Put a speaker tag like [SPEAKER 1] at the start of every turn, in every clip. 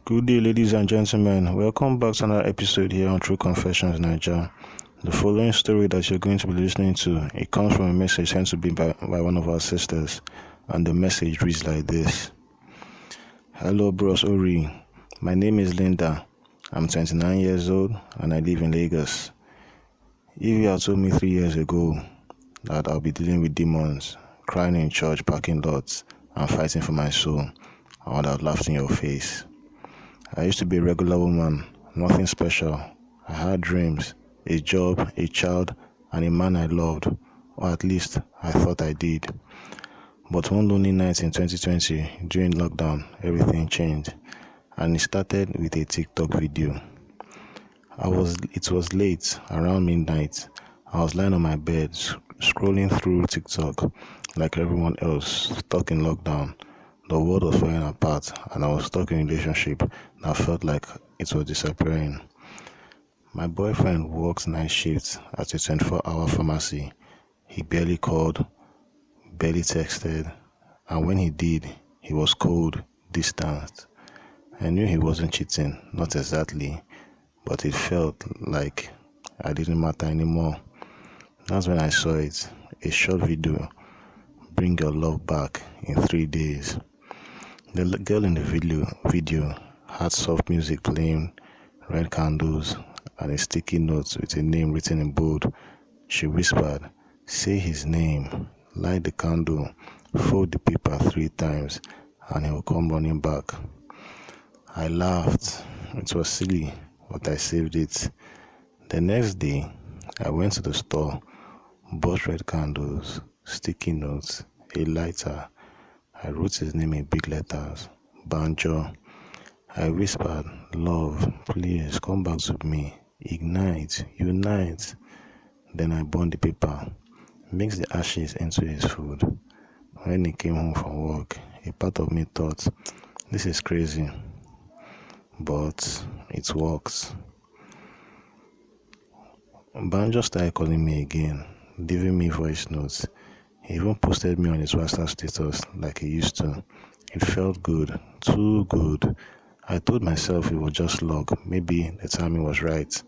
[SPEAKER 1] Good day, ladies and gentlemen. Welcome back to another episode here on True Confessions, Naija. The following story that you're going to be listening to, it comes from a message sent to me by one of our sisters, and the message reads like this. Hello, bros Ori. My name is Linda. I'm 29 years old, and I live in Lagos. If you had told me 3 years ago that I'll be dealing with demons, crying in church parking lots, and fighting for my soul, I would have laughed in your face. I used to be a regular woman, nothing special. I had dreams, a job, a child, and a man I loved, or at least I thought I did. But one lonely night in 2020, during lockdown, everything changed, and it started with a TikTok video. It was late, around midnight. I was lying on my bed, scrolling through TikTok like everyone else, stuck in lockdown. The world was falling apart, and I was stuck in a relationship that felt like it was disappearing. My boyfriend works night shifts at a 24-hour pharmacy. He barely called, barely texted, and when he did, he was cold, distant. I knew he wasn't cheating, not exactly, but it felt like I didn't matter anymore. That's when I saw it, a short video, Bring Your Love Back in 3 days. The girl in the video had soft music playing, red candles, and a sticky note with a name written in bold. She whispered, "Say his name, light the candle, fold the paper 3 times, and he will come running back." I laughed. It was silly, but I saved it. The next day, I went to the store, bought red candles, sticky notes, a lighter. I wrote his name in big letters, Banjo. I whispered, "Love, please come back to me. Ignite, unite." Then I burned the paper, mixed the ashes into his food. When he came home from work, a part of me thought, this is crazy, but it works. Banjo started calling me again, leaving me voice notes. He even posted me on his WhatsApp status like he used to. It felt good, too good. I told myself it was just luck, maybe the timing was right.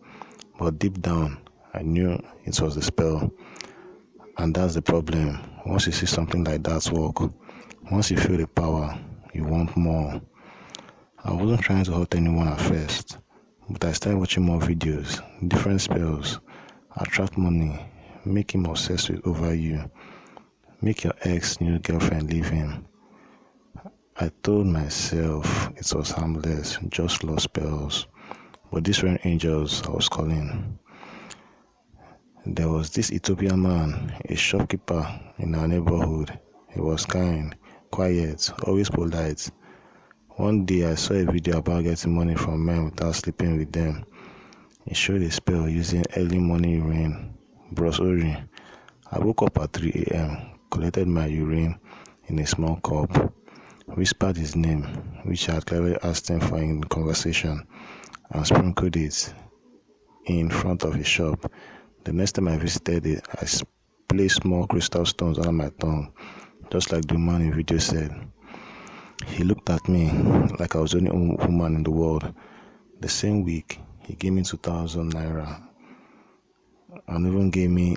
[SPEAKER 1] But deep down, I knew it was the spell. And that's the problem. Once you see something like that work, once you feel the power, you want more. I wasn't trying to hurt anyone at first, but I started watching more videos, different spells, attract money, make him obsessed over you, make your ex-new girlfriend leave him. I told myself it was harmless, just lost spells. But these weren't angels I was calling. There was this Ethiopian man, a shopkeeper in our neighborhood. He was kind, quiet, always polite. One day I saw a video about getting money from men without sleeping with them. He showed a spell using early morning urine. Bros Ori. I woke up at 3 a.m., collected my urine in a small cup, whispered his name, which I had clearly asked him for in conversation, and sprinkled it in front of his shop. The next time I visited it, I placed small crystal stones on my tongue, just like the man in video said. He looked at me like I was the only woman in the world. The same week, he gave me 2,000 naira and even gave me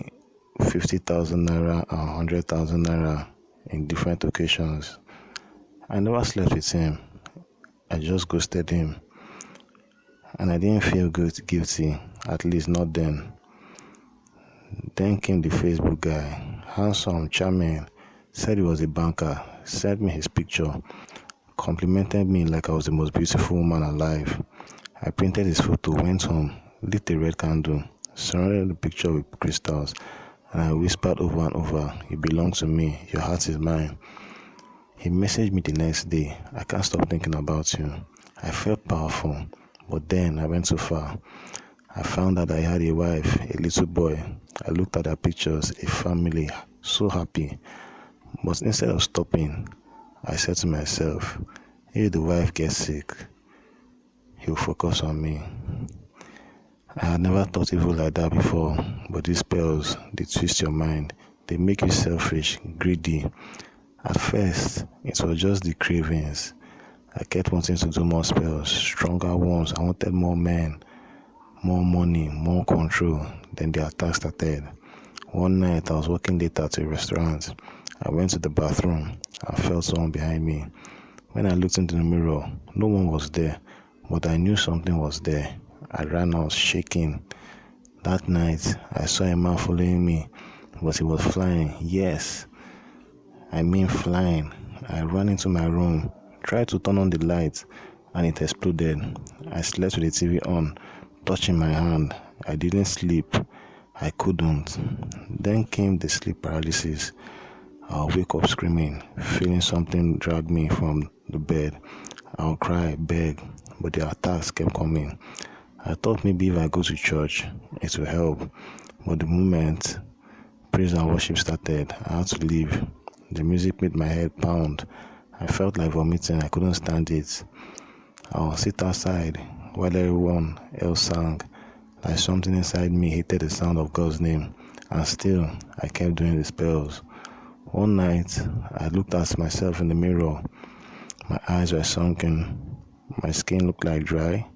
[SPEAKER 1] 50,000 naira and 100,000 naira in different occasions. I never slept with him. I just ghosted him. And I didn't feel guilty, at least not then. Then came the Facebook guy, handsome, charming, said he was a banker, sent me his picture, complimented me like I was the most beautiful woman alive. I printed his photo, went home, lit a red candle, surrounded the picture with crystals, and I whispered over and over, "You belong to me, your heart is mine." He messaged me the next day, "I can't stop thinking about you." I felt powerful, but then I went too far. I found out I had a wife, a little boy. I looked at their pictures, a family, so happy. But instead of stopping, I said to myself, if the wife gets sick, he'll focus on me. I had never thought evil like that before, but these spells, they twist your mind. They make you selfish, greedy. At first, it was just the cravings. I kept wanting to do more spells, stronger ones. I wanted more men, more money, more control. Then the attack started. One night I was working late at a restaurant. I went to the bathroom and felt someone behind me. When I looked into the mirror, no one was there, but I knew something was there. I ran out shaking. That night, I saw a man following me, but he was flying. Yes, I mean flying. I ran into my room, tried to turn on the light, and it exploded. I slept with the TV on, touching my hand. I didn't sleep. I couldn't. Then came the sleep paralysis. I'll wake up screaming, feeling something drag me from the bed. I'll cry, beg, but the attacks kept coming. I thought maybe if I go to church, it will help. But the moment praise and worship started, I had to leave. The music made my head pound. I felt like vomiting. I couldn't stand it. I'll sit outside while everyone else sang. Like something inside me hated the sound of God's name. And still, I kept doing the spells. One night, I looked at myself in the mirror. My eyes were sunken. My skin looked like dry.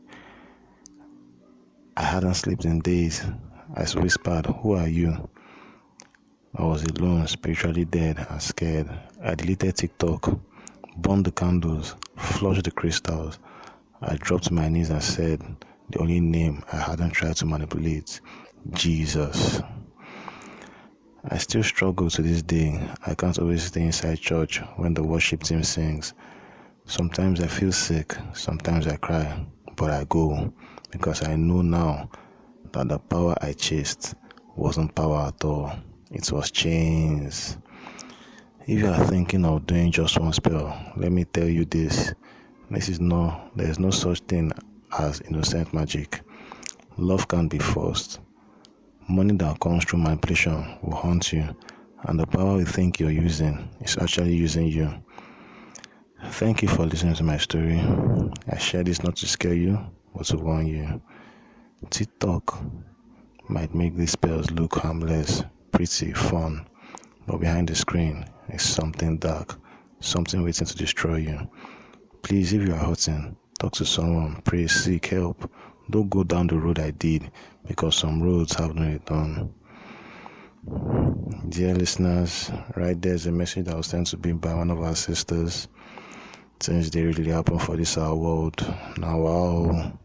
[SPEAKER 1] I hadn't slept in days. I whispered, "Who are you?" I was alone, spiritually dead and scared. I deleted TikTok, burned the candles, flushed the crystals. I dropped to my knees and said the only name I hadn't tried to manipulate, Jesus. I still struggle to this day. I can't always stay inside church when the worship team sings. Sometimes I feel sick, sometimes I cry, but I go because I know now that the power I chased wasn't power at all. It was chains. If you are thinking of doing just one spell, let me tell you this. There is no such thing as innocent magic. Love can't be forced. Money that comes through manipulation will haunt you, and the power you think you're using is actually using you. Thank you for listening to my story. I share this not to scare you, but to warn you. TikTok might make these spells look harmless, pretty, fun, but behind the screen is something dark, something waiting to destroy you. Please, if you are hurting, talk to someone, pray, seek help. Don't go down the road I did, because some roads have no return. Dear listeners, right there's a message that was sent to me by one of our sisters. Things they really happen for this our world. Now, wow.